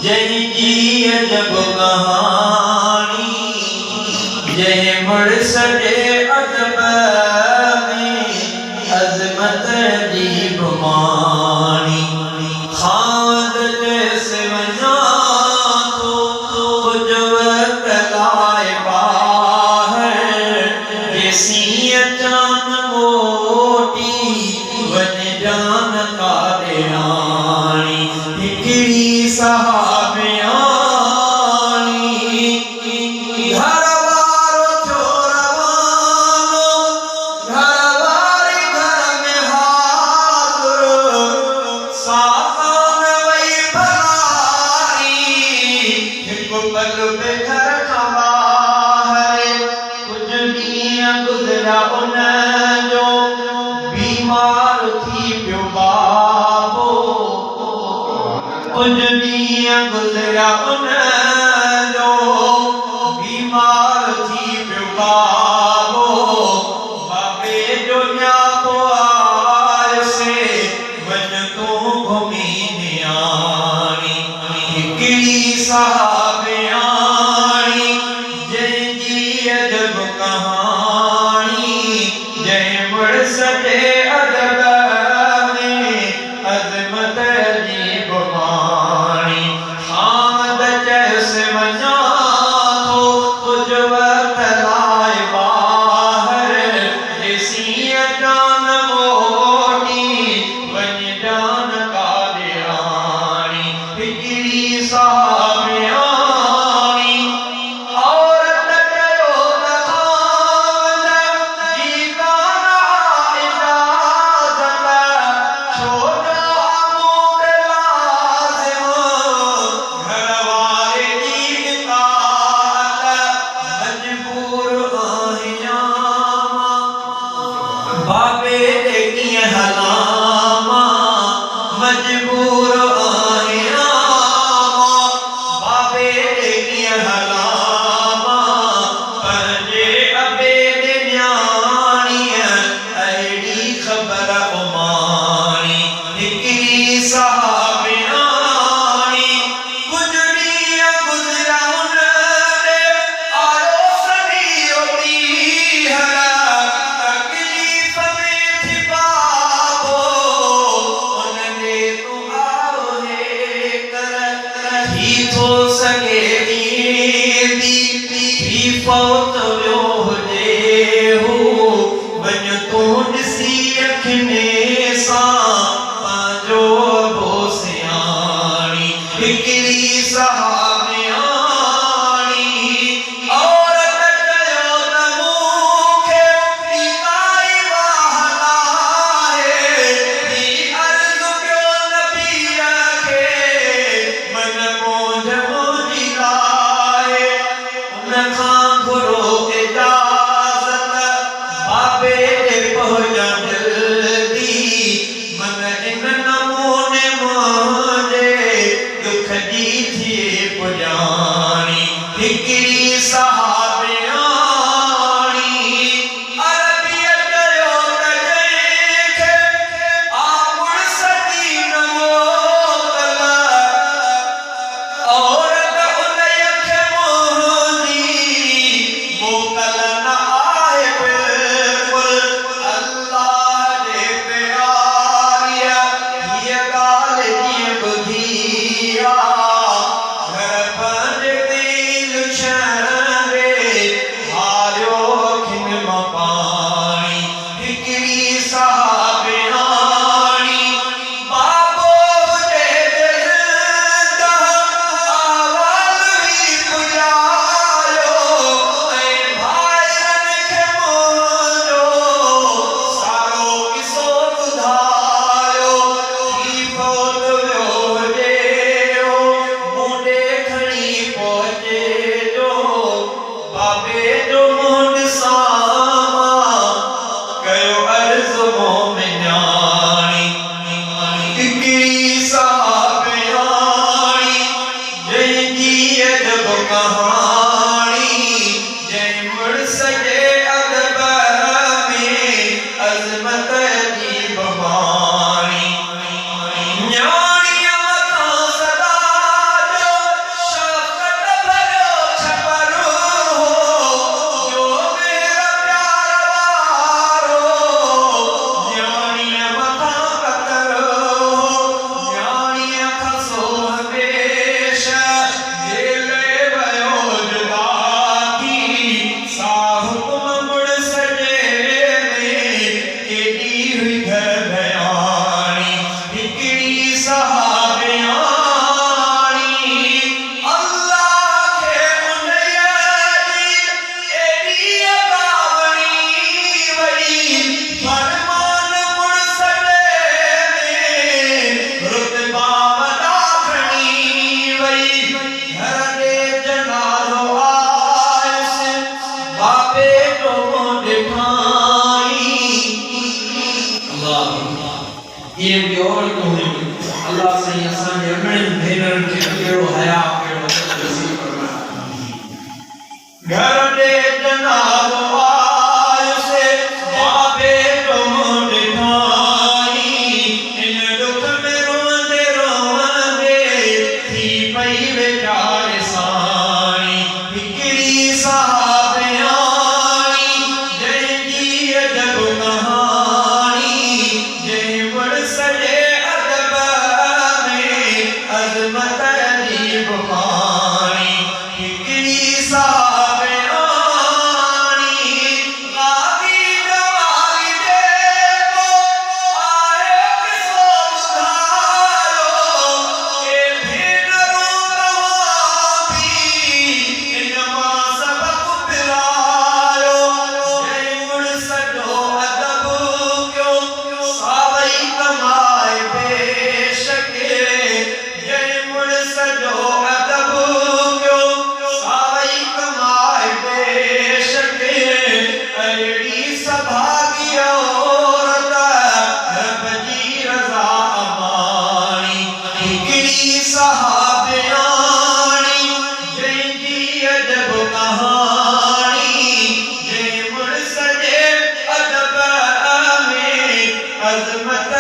जंहिंजी अजब कहानी जंहिं मुड़स जे अदब में अज़मत जी गुमानी खाद जैसे वञा थो कुझ वक़्त लाइ ॿाहिरि जेसीं अचान मोटी वञ जान काॾे आणी हिकिड़ी सहाबियाणी घर वारो थियो रवानो घर वारी घर में हाज़िर सामान वई भलाई हिकु पल बि घर खां ॿाहिरि कुझ ॾींहं गुज़रिया उन जो बीमार थी पियो बाबो कुझ ॾींहं गुज़रिया उन जो बीमार थी पियो बाबो बाबे जो न्यापो आयसे वञ तूं घुमी नियाणी हिकिड़ी सहाबियाणी जंहिंजी अजब कहानी जंहिं मुड़स जे अदब में अज़मत जी गुमानी खाद जैसे वञा थो कुझ वक़्त लाइ ॿाहिरि जेसीं अचान मोटी वञ जान काॾे आणी हिकिड़ी सहाबियाणी औरत चयो त खावंद जी कान इजाज़त छो न आमूद लाज़िम घर वारे जी इताअत मजबूर आहियां बाबे ॾे कीअं हलां मजबूर आहियां बाबे ॾे कीअं हलां पंहिंजे अबे ॾे न्याणीअ अहिड़ी ख़बर उमाणी हिकिड़ी सहाबियाणी कुझ ॾींहं गुज़रिया उन ॾे आयो सॼी ॾींहं तकलीफ़ में थी बाबो उन ॾे तूं आओ हे कर थी थो सघे थी फौत वियो हुजे हू वञ तूं ॾिसी अखियुनि सां पंहिंजो अबो सियाणी हिकिड़ी सहाबियाणी औरत चयो त मूंखे काई वाह नाहे ही अर्ज़ कयो नबीअ खे मन मोझ मुंहिंजी लाइ उन खां घुरो इजाज़त बाबे ॾे पहुचण जल्दी मन इन नमूने मुंहिंजे दुख जी थिए पुॼाणी हिकिड़ी सहाबियाणी अरबीअ चयो त जंहिंखे मुड़स जी न मोकल औरत उन्हीअ खे मुंहिंजी मोकल न आहे बिल्कुल अल्लाह जे प्यारीअ हीअ ॻाल्हि जीअं ॿुधी आहे भेनरुनि खे कहिड़ो हया कहिड़ो नसीब फरमाए। घर दे जनाब आयुसे बाबे तो ॾिठाई इन दुख में रोंदे रोंदे थी पई वेचारे साणी हिकिड़ी साहियाणी जंहिंजी अजब कहाणी जंहिं मुड़स जे अदब में अज़मत अजीब कहाणी हिकिड़ी अज़मत